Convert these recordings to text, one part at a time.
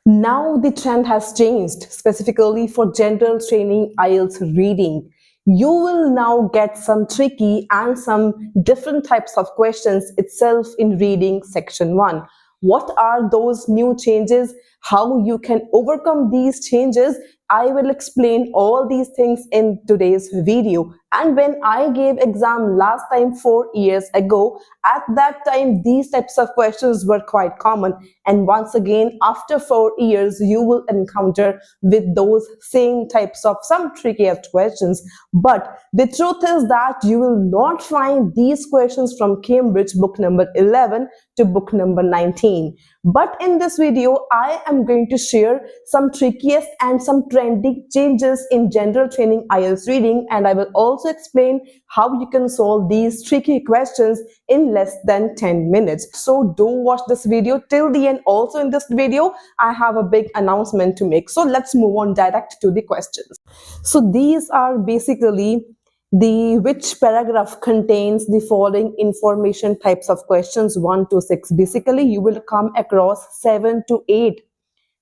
Now the trend has changed, specifically for general training IELTS reading. You will now get some tricky and some different types of questions itself in reading section 1. What are those new changes? How you can overcome these changes? I will explain all these things in today's video. And when I gave exam last time 4 years ago, at that time these types of questions were quite common. And once again, after 4 years, you will encounter with those same types of some trickiest questions. But the truth is that you will not find these questions from Cambridge book number 11 to book number 19. But in this video, I am going to share some trickiest and some trending changes in general training IELTS reading, and I will also explain how you can solve these tricky questions in less than 10 minutes. So do watch this video till the end. Also in this video, I have a big announcement to make. So let's move on direct to the questions. So these are basically the which paragraph contains the following information types of questions 1 to 6. Basically, you will come across 7 to 8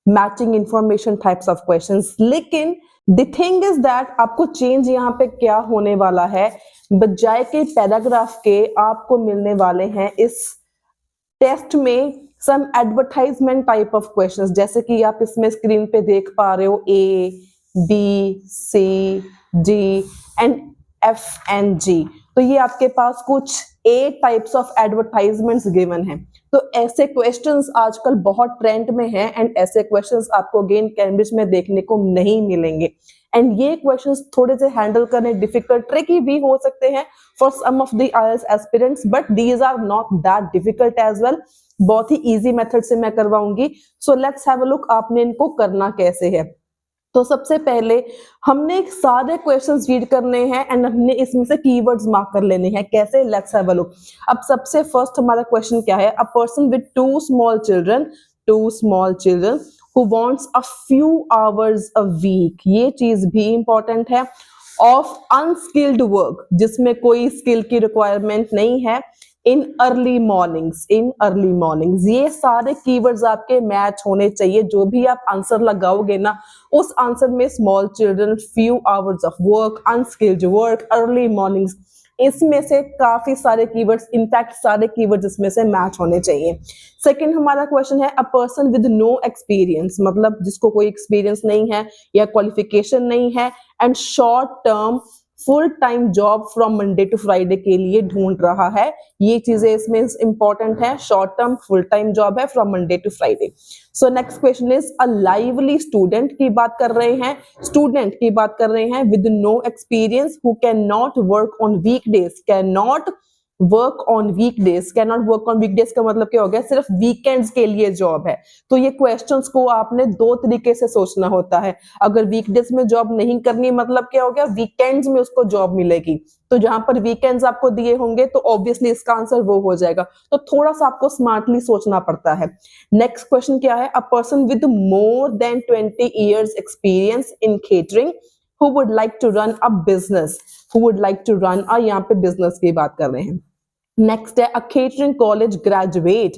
matching information types of questions. लेकिन the thing is that आपको change यहाँ पे क्या होने वाला है, बजाय के पैराग्राफ के आपको मिलने वाले हैं इस टेस्ट में सम एडवर्टाइजमेंट टाइप ऑफ क्वेश्चंस, जैसे कि आप इसमें स्क्रीन पे देख पा रहे हो A B C D and F and G. तो ये आपके पास कुछ 8 टाइप्स ऑफ एडवर्टाइजमेंट्स गिवन हैं. तो ऐसे क्वेश्चंस आजकल बहुत ट्रेंड में हैं एंड ऐसे क्वेश्चंस आपको अगेन कैम्ब्रिज में देखने को नहीं मिलेंगे. एंड ये क्वेश्चंस थोड़े से हैंडल करने डिफिकल्ट ट्रिकी भी हो सकते हैं for some of the IELTS aspirants, but these are not that difficult as well. बहुत ही इजी मेथड से मैं करवाऊंगी. So let's have a look आपने इनको करना कैसे है. तो सबसे पहले हमने सारे क्वेश्चंस रीड करने हैं एंड हमने इसमें से कीवर्ड्स मार्क कर लेने हैं. कैसे? Let's have a look. अब सबसे फर्स्ट हमारा क्वेश्चन क्या है? A person with two small children who wants a few hours a week. ये चीज भी इंपॉर्टेंट है. ऑफ अनस्किल्ड वर्क, जिसमें कोई स्किल की रिक्वायरमेंट नहीं है. इन अर्ली मॉर्निंग्स, ये सारे कीवर्ड्स आपके मैच होने चाहिए. जो भी आप आंसर लगाओगे ना, उस आंसर में small children, few hours of work, unskilled work, early mornings, इसमें से काफी सारे कीवर्ड्स, इनफैक्ट सारे कीवर्ड्स इसमें से मैच होने चाहिए. सेकंड हमारा क्वेश्चन है a person with no experience, मतलब जिसको कोई एक्सपीरियंस नहीं है या क्वालिफिकेशन नहीं है and short term full time job from Monday to Friday के लिए ढूंढ रहा है. ये चीजें इसमें इंपॉर्टेंट है. Short term full time job है from Monday to Friday. So next question is a lively student की बात कर रहे हैं with no experience who can not work on weekdays. Cannot work on weekdays का मतलब क्या हो गया? सिर्फ वीकेंड्स के लिए जॉब है. तो ये क्वेश्चंस को आपने दो तरीके से सोचना होता है. अगर वीकडेज में जॉब नहीं करनी, मतलब क्या हो गया? वीकेंड्स में उसको जॉब मिलेगी. तो जहां पर वीकेंड्स आपको दिए होंगे तो ऑब्वियसली इसका आंसर वो हो जाएगा. तो थोड़ा सा आपको स्मार्टली सोचना पड़ता है. नेक्स्ट क्वेश्चन क्या है? A person with more than 20 years experience in catering who would like to run a business, यहाँ पे बिजनेस की बात कर रहे हैं. नेक्स्ट है a catering college graduate,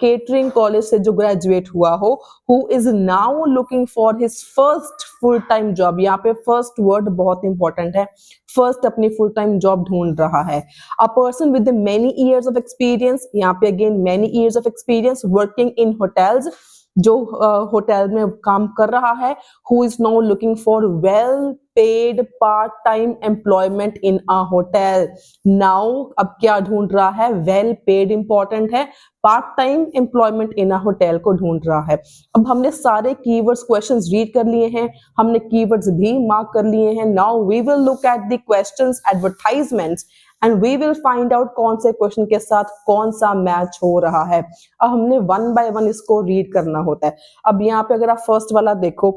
catering college से जो ग्रेजुएट हुआ हो, who is now looking for his first full time job. यहाँ पे फर्स्ट वर्ड बहुत इंपॉर्टेंट है. फर्स्ट अपनी फुल टाइम जॉब ढूंढ रहा है. A person with many years of experience, यहाँ पे again many years of experience working in hotels, जो होटल में काम कर रहा है. Who is now looking for well paid part time employment in a hotel. Now अब क्या ढूंढ रहा है? वेल पेड इंपॉर्टेंट है. Part time employment in a hotel को ढूंढ रहा है. अब हमने सारे कीवर्ड्स क्वेश्चंस रीड कर लिए हैं, हमने कीवर्ड्स भी मार्क कर लिए हैं. Now we will look at the questions advertisements and we will find out कौन से क्वेश्चन के साथ कौन सा मैच हो रहा है. अब हमने वन बाय वन इसको रीड करना होता है. अब यहाँ पे अगर आप फर्स्ट वाला देखो,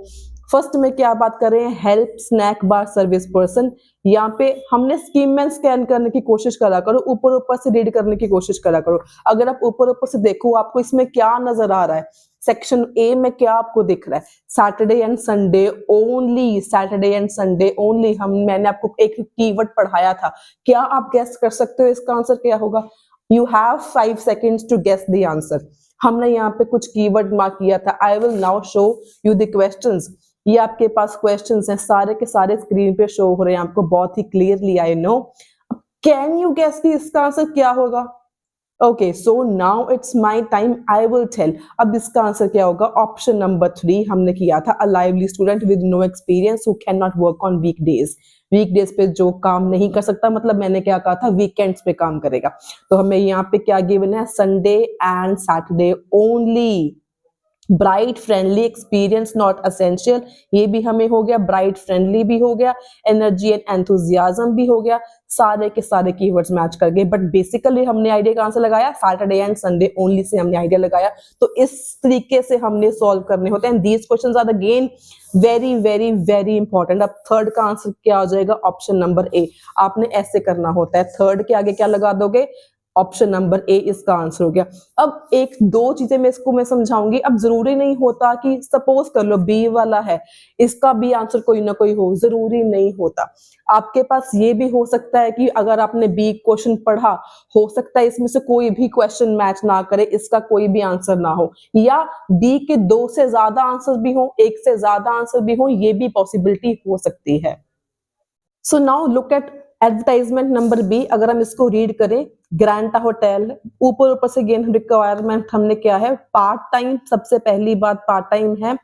फर्स्ट में क्या बात कर रहे हैं? Help snack bar service person. यहाँ पे हमने स्कीम में स्कैन करने की कोशिश करा करो, ऊपर ऊपर से रीड करने की कोशिश करा करो. अगर आप ऊपर ऊपर से देखो, आपको इसमें क्या नजर आ रहा है? सेक्शन ए में क्या आपको दिख रहा है? Saturday and Sunday only. मैंने आपको एक कीवर्ड पढ़ाया था. क्या आप गेस कर सकते हो इसका आंसर क्या होगा? You have 5 seconds to guess the answer. हमने यहाँ पे कुछ कीवर्ड मार्क किया था। I will now show you the questions. ये आपके पास क्वेश्चंस हैं, सारे के सारे स्क्रीन पे शो हो रहे हैं आपको बहुत ही clearly, I know. Can you guess कि इसका आंसर क्या होगा? Okay, so now it's my time, I will tell. अब इसका आंसर क्या होगा? ऑप्शन नंबर 3 हमने किया था, a lively student with no experience who can not work on weekdays. Weekdays पे जो काम नहीं कर सकता, मतलब मैंने क्या कहा था, वीकेंड्स पे काम करेगा। तो हमें यहाँ पे क्या गिवन है? Sunday and Saturday only. Bright friendly experience not essential, ये भी हमें हो गया। ब्राइट फ्रेंडली भी हो गया, एनर्जी एंड एंथुजियाज्म भी हो गया। सारे के सारे कीवर्ड्स मैच कर गए, बट बेसिकली हमने आइडिया कहां से लगाया? Saturday and Sunday only say हमने आइडिया लगाया। तो इस तरीके से हमने सॉल्व करने होते हैं। These questions are again very very very important. अब थर्ड का आंसर क्या हो जाएगा? Option number A. आपने ऐसे करना होता है, थर्ड के आगे क्या लगा दोगे? ऑप्शन नंबर ए इसका आंसर हो गया। अब एक दो चीजें मैं समझाऊंगी। अब जरूरी नहीं होता कि सपोज कर लो बी वाला है, इसका भी आंसर कोई ना कोई हो, जरूरी नहीं होता। आपके पास ये भी हो सकता है कि अगर आपने बी क्वेश्चन पढ़ा, हो सकता है इसमें से कोई भी क्वेश्चन मैच ना करे, इसका कोई भी आंसर ना हो, या बी के 2 से ज्यादा आंसर भी हो, 1 से ज्यादा आंसर भी हो, ये भी पॉसिबिलिटी हो सकती है। So now look at advertisement number B. अगर हम इसको रीड करें, ग्रैंटा होटल, ऊपर ऊपर से गेन रिक्वायरमेंट हमने क्या है? Part time. सबसे पहली बात पार्ट टाइम है।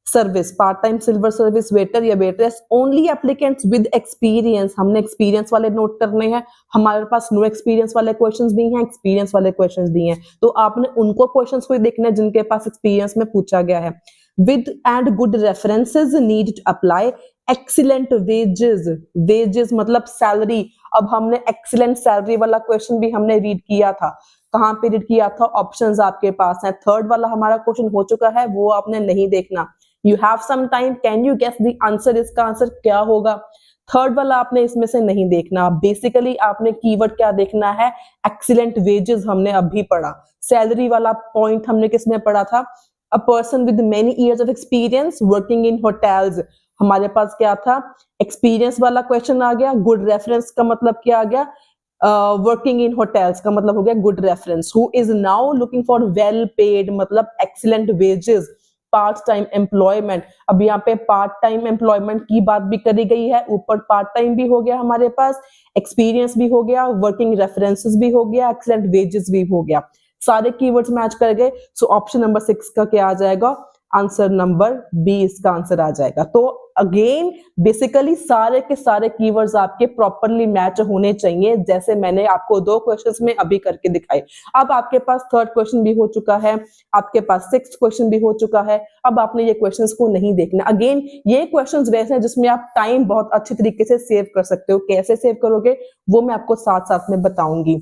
Service, part time silver service waiter या waitress, only applicants with experience. हमने एक्सपीरियंस वाले नोट करने हैं। हमारे पास नो एक्सपीरियंस वाले क्वेश्चंस भी हैं, एक्सपीरियंस वाले क्वेश्चंस भी हैं, तो आपने उनको क्वेश्चंस को देखना है जिनके पास एक्सपीरियंस में पूछा गया है। With and good references need to apply excellent wages. Wages मतलब सैलरी। अब हमने एक्सीलेंट सैलरी वाला क्वेश्चन भी हमने रीड किया था। कहां पे रीड किया था? ऑप्शंस आपके पास हैं। थर्ड वाला हमारा क्वेश्चन हो चुका है, वो आपने नहीं देखना। You have some time, can you guess the answer? इसका आंसर क्या होगा? थर्ड वाला आपने इसमें से नहीं देखना। बेसिकली आपने कीवर्ड क्या देखना है? एक्सीलेंट वेजेस हमने अभी पढ़ा। सैलरी वाला पॉइंट हमने किसमें पढ़ा था? अ person with many years of experience working in hotels. हमारे पास क्या था? एक्सपीरियंस वाला क्वेश्चन आ गया। गुड रेफरेंस का मतलब क्या आ गया? वर्किंग इन होटल्स का मतलब हो गया good reference. Who is now looking for well paid मतलब excellent wages. Part time employment, अब यहाँ पे पार्ट टाइम एम्प्लॉयमेंट की बात भी करी गई है। ऊपर पार्ट टाइम भी हो गया हमारे पास, एक्सपीरियंस भी हो गया, वर्किंग रेफरेंसेस भी हो गया, एक्सीलेंट वेजेस भी हो गया। सारे कीवर्ड्स मैच कर गए। सो ऑप्शन नंबर 6 का क्या आ जाएगा? आंसर नंबर बी इसका आंसर आ जाएगा। तो अगेन बेसिकली सारे के सारे कीवर्ड्स आपके प्रॉपरली मैच होने चाहिए, जैसे मैंने आपको 2 क्वेश्चंस में अभी करके दिखाए। अब आपके पास थर्ड क्वेश्चन भी हो चुका है, आपके पास सिक्स्थ क्वेश्चन भी हो चुका है। अब आपने ये क्वेश्चंस को नहीं देखना। अगेन ये क्वेश्चंस वैसे हैं जिसमें आप टाइम बहुत अच्छे तरीके से सेव कर सकते हो। कैसे सेव करोगे वो मैं आपको साथ साथ में बताऊंगी।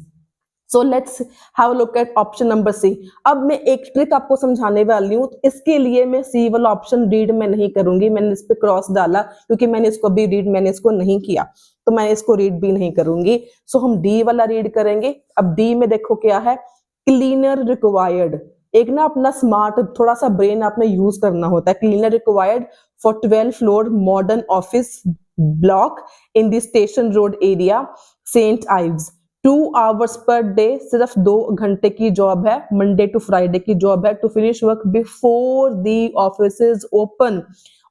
So let's have a look at option number C. अब मैं एक ट्रिक आपको समझाने वाली हूँ। इसके लिए मैं सी वाला ऑप्शन रीड में नहीं करूंगी, मैंने इस पे क्रॉस डाला क्योंकि मैंने इसको भी रीड मैंने इसको नहीं किया, तो मैं इसको रीड भी नहीं करूंगी। सो हम डी वाला रीड करेंगे। अब डी में देखो क्या है? Cleaner required. एक ना अपना स्मार्ट थोड़ा सा ब्रेन आपने यूज करना होता है। Cleaner required for 12 floor modern office block in the station road area saint Ives. 2 hours per day, सिर्फ 2 घंटे की जॉब है, मंडे टू फ्राइडे की जॉब है। To finish work before the office is open.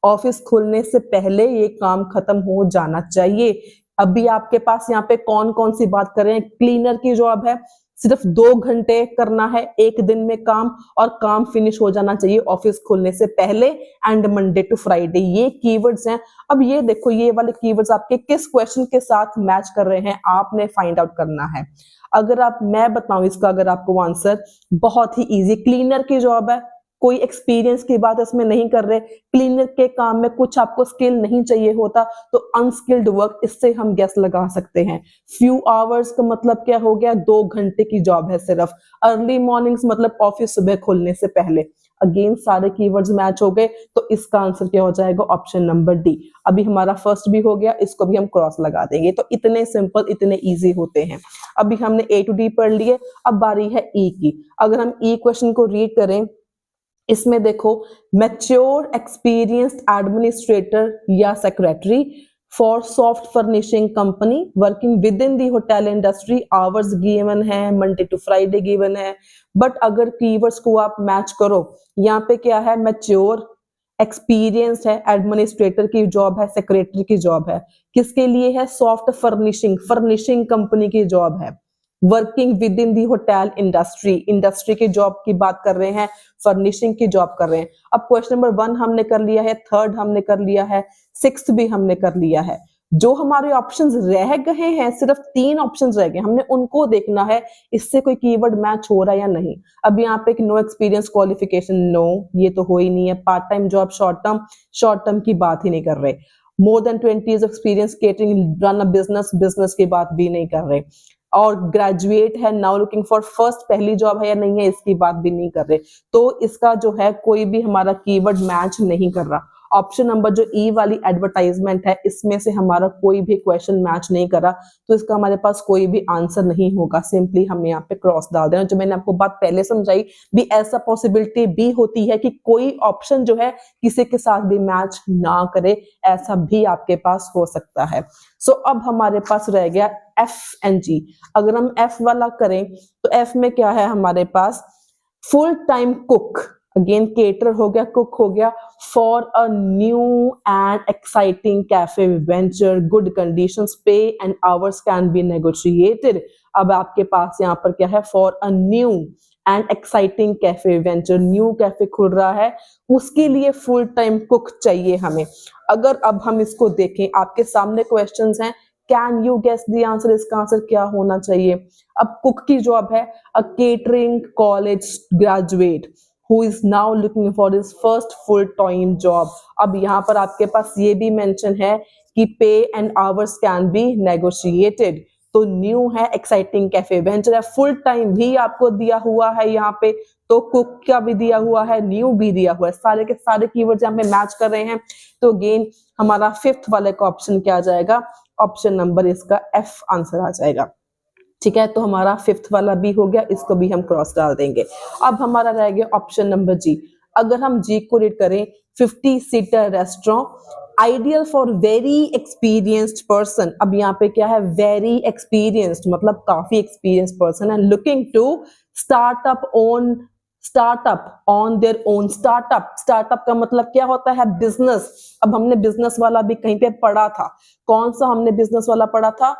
Office खुलने से पहले ये काम खत्म हो जाना चाहिए। अभी आपके पास यहाँ पे कौन कौन सी बात कर रहे हैं? क्लीनर की जॉब है, सिर्फ 2 घंटे करना है एक दिन में काम, और काम फिनिश हो जाना चाहिए ऑफिस खुलने से पहले, एंड मंडे टू फ्राइडे। ये कीवर्ड्स हैं। अब ये देखो ये वाले कीवर्ड्स आपके किस क्वेश्चन के साथ मैच कर रहे हैं, आपने फाइंड आउट करना है। अगर आप मैं बताऊं इसका अगर आपको आंसर, बहुत ही इजी। क्लीनर की जॉब है, कोई एक्सपीरियंस की बात इसमें नहीं कर रहे। क्लीनर के काम में कुछ आपको स्किल नहीं चाहिए होता, तो अनस्किल्ड वर्क, इससे हम गेस लगा सकते हैं। फ्यू आवर्स का मतलब क्या हो गया? 2 घंटे की जॉब है सिर्फ। अर्ली मॉर्निंग्स मतलब ऑफिस सुबह खुलने से पहले। अगेन सारे कीवर्ड्स मैच हो गए, तो इसका आंसर क्या हो जाएगा? Option number D. अभी हमारा फर्स्ट भी हो गया, इसको भी हम क्रॉस लगा देंगे। तो इतने सिंपल इतने इजी होते हैं। अभी हमने ए टू डी पढ़ लिए, अब बारी है ई की। अगर हम ई क्वेश्चन को रीड करें, इसमें देखो मैच्योर एक्सपीरियंस्ड एडमिनिस्ट्रेटर या secretary for soft furnishing company working with in the hotel industry, hours given है, मंडे टू फ्राइडे गिवन है। बट अगर कीवर्ड्स को आप मैच करो, यहाँ पे क्या है, मैच्योर, एक्सपीरियंस है, एडमिनिस्ट्रेटर की जॉब है, सेक्रेटरी की जॉब है। किसके लिए है? सॉफ्ट फर्निशिंग, फर्निशिंग कंपनी की जॉब है। Working with in the hotel industry, industry की जॉब की बात कर रहे हैं, फर्निशिंग की जॉब कर रहे हैं। अब क्वेश्चन नंबर 1 हमने कर लिया है, थर्ड हमने कर लिया है, सिक्स्थ भी हमने कर लिया है। जो हमारे ऑप्शंस रह गए हैं, सिर्फ 3 ऑप्शंस रह गए, हमने उनको देखना है इससे कोई कीवर्ड मैच हो रहा है या नहीं। अब यहाँ पे नो एक्सपीरियंस क्वालिफिकेशन, नो, ये तो हो ही नहीं है। Part time job, short term की बात ही नहीं कर रहे। More than 20 years experience catering run a business, business की बात भी नहीं कर रहे। और ग्रेजुएट है, नाउ लुकिंग फॉर फर्स्ट, पहली जॉब है या नहीं है, इसकी बात भी नहीं कर रहे। तो इसका जो है कोई भी हमारा कीवर्ड मैच नहीं कर रहा। ऑप्शन नंबर जो ई वाली एडवर्टाइजमेंट है, इसमें से हमारा कोई भी क्वेश्चन मैच नहीं करा, तो इसका हमारे पास कोई भी आंसर नहीं होगा। सिंपली हम यहाँ पे क्रॉस डाल देना। जो मैंने आपको बात पहले समझाई भी, ऐसा पॉसिबिलिटी भी होती है कि कोई ऑप्शन जो है किसी के साथ भी मैच ना करे, ऐसा भी आपके पास हो सकता है। सो अब हमारे पास रह गया एफ एंड जी। अगर हम एफ वाला करें तो एफ में क्या है हमारे पास? Full time cook, again cater हो गया, कुक हो गया, for a new and exciting cafe venture, good conditions, pay and hours can be negotiated. अब आपके पास यहाँ पर क्या है? For a new and exciting cafe venture, new cafe खुल रहा है, उसके लिए फुल टाइम कुक चाहिए हमें। अगर अब हम इसको देखें, आपके सामने क्वेश्चंस हैं, can you guess the answer? इसका आंसर क्या होना चाहिए? अब कुक की जॉब है, a catering college graduate who is now looking for his first full time job। अब यहाँ पर आपके पास ये भी मेंशन है कि पे and hours can be negotiated. तो न्यू है, एक्साइटिंग कैफे वेंचर है, फुल टाइम भी आपको दिया हुआ है यहाँ पे, तो कुक का भी दिया हुआ है, न्यू भी दिया हुआ है, सारे के सारे कीवर्ड्स यहाँ पे मैच कर रहे हैं। तो अगेन हमारा फिफ्थ वाले का ऑप्शन क्या आ जाएगा? ऑप्शन नंबर इसका एफ आंसर आ जाएगा। ठीक है, तो हमारा फिफ्थ वाला भी हो गया, इसको भी हम क्रॉस डाल देंगे। अब हमारा रह गया ऑप्शन नंबर जी। अगर हम जी को रीड करें, 50 seater restaurant, ideal for very experienced person. अब यहाँ पे क्या है? वेरी एक्सपीरियंस्ड मतलब काफी एक्सपीरियंस्ड पर्सन है, looking to start up on their own. Startup का मतलब क्या होता है? बिजनेस। अब हमने बिजनेस वाला भी कहीं पे पढ़ा था, कौन सा हमने बिजनेस वाला पढ़ा था?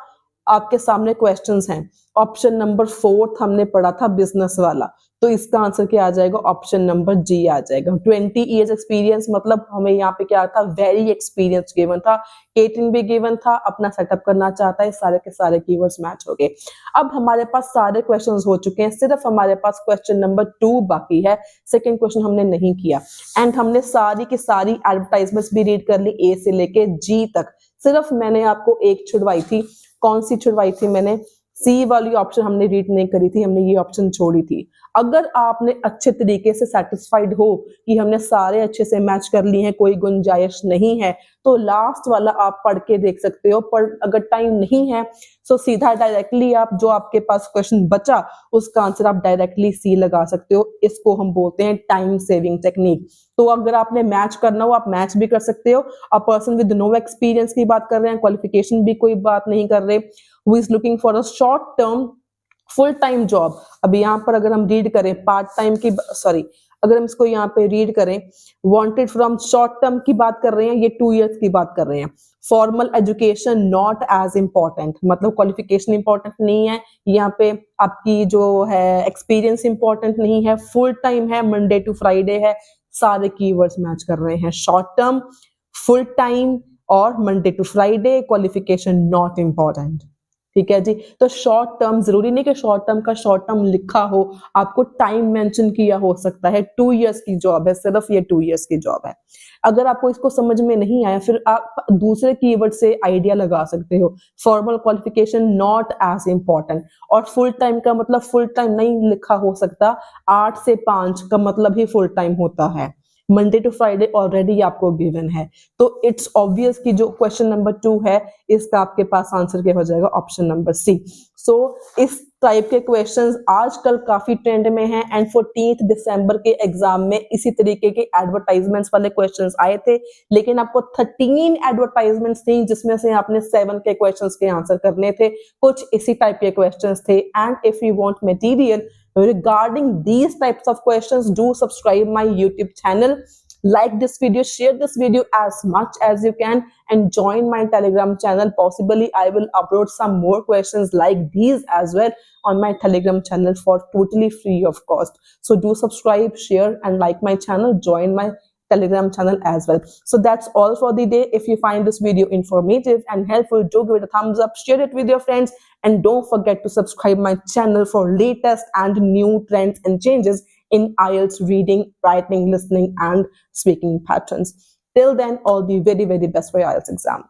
आपके सामने क्वेश्चंस हैं, ऑप्शन नंबर 4 हमने पढ़ा था बिजनेस वाला, तो इसका आंसर क्या आ जाएगा? ऑप्शन नंबर जी आ जाएगा। 20 इयर्स एक्सपीरियंस मतलब हमें यहाँ पे क्या था? वेरी एक्सपीरियंस गिवन था, केटरिंग भी गिवन था, अपना सेटअप करना चाहता है, सारे के सारे कीवर्ड्स मैच हो गए। अब हमारे पास सारे क्वेश्चंस हो चुके हैं, सिर्फ हमारे पास क्वेश्चन नंबर 2 बाकी है। सेकेंड क्वेश्चन हमने नहीं किया एंड हमने सारी की सारी एडवर्टाइजमेंट्स भी रीड कर ली, ए से लेके जी तक। सिर्फ मैंने आपको एक छुड़वाई थी, कौन सी छुड़वाई थी मैंने? सी वाली ऑप्शन हमने रीड नहीं करी थी, हमने ये ऑप्शन छोड़ी थी। अगर आपने अच्छे तरीके से सेटिस्फाइड हो कि हमने सारे अच्छे से मैच कर लिए हैं, कोई गुंजाइश नहीं है, तो लास्ट वाला आप पढ़ के देख सकते हो। पर अगर टाइम नहीं है तो सीधा डायरेक्टली आप जो आपके पास क्वेश्चन बचा उसका आंसर आप डायरेक्टली सी लगा सकते हो। इसको हम बोलते हैं टाइम सेविंग टेक्निक। तो अगर आपने मैच करना हो आप मैच भी कर सकते हो। A person with no experience की बात कर रहे हैं, क्वालिफिकेशन भी कोई बात नहीं कर रहे, who is looking for a short term full time job. अब यहाँ पर अगर हम रीड करें पार्ट टाइम की, सॉरी, अगर हम इसको यहाँ पे रीड करें, वांटेड फ्रॉम शॉर्ट टर्म की बात कर रहे हैं, ये 2 इयर्स की बात कर रहे हैं। Formal education not as important मतलब क्वालिफिकेशन इंपॉर्टेंट नहीं है, यहाँ पे आपकी जो है एक्सपीरियंस इंपॉर्टेंट नहीं है, फुल टाइम है, मंडे टू फ्राइडे है, सारे कीवर्ड्स मैच कर रहे हैं, शॉर्ट टर्म, फुल टाइम और Monday to Friday, qualification not important. ठीक है जी। तो शॉर्ट टर्म, जरूरी नहीं कि शॉर्ट टर्म का शॉर्ट टर्म लिखा हो, आपको टाइम मेंशन किया हो सकता है। 2 इयर्स की जॉब है, सिर्फ ये 2 इयर्स की जॉब है। अगर आपको इसको समझ में नहीं आया, फिर आप दूसरे कीवर्ड से आइडिया लगा सकते हो। Formal qualification not as important, और फुल टाइम का मतलब फुल टाइम नहीं लिखा हो सकता, 8 से 5 का मतलब ही फुल टाइम होता है। मंडे टू फ्राइडे ऑलरेडी आपको गिवन है, तो इट्स ऑब्वियस कि जो क्वेश्चन नंबर 2 है इसका आपके पास आंसर क्या हो जाएगा, ऑप्शन नंबर सी। सो इस टाइप के क्वेश्चंस आजकल काफी ट्रेंड में हैं एंड 14 दिसंबर के एग्जाम में इसी तरीके के एडवर्टाइजमेंट्स वाले क्वेश्चंस आए थे, लेकिन आपको 13 एडवर्टाइजमेंट्स थी जिसमें से आपने 7 के क्वेश्चंस के आंसर करने थे, कुछ इसी टाइप के क्वेश्चंस थे। And if you want material regarding these types of questions, do subscribe my YouTube channel, like this video, share this video as much as you can, and join my Telegram channel. Possibly I will upload some more questions like these as well on my Telegram channel for totally free of cost. So do subscribe, share and like my channel, join my Telegram channel as well. So that's all for the day. If you find this video informative and helpful, do give it a thumbs up, share it with your friends, and don't forget to subscribe my channel for latest and new trends and changes in IELTS reading, writing, listening and speaking patterns. Till then, all the very, very best for your IELTS exam.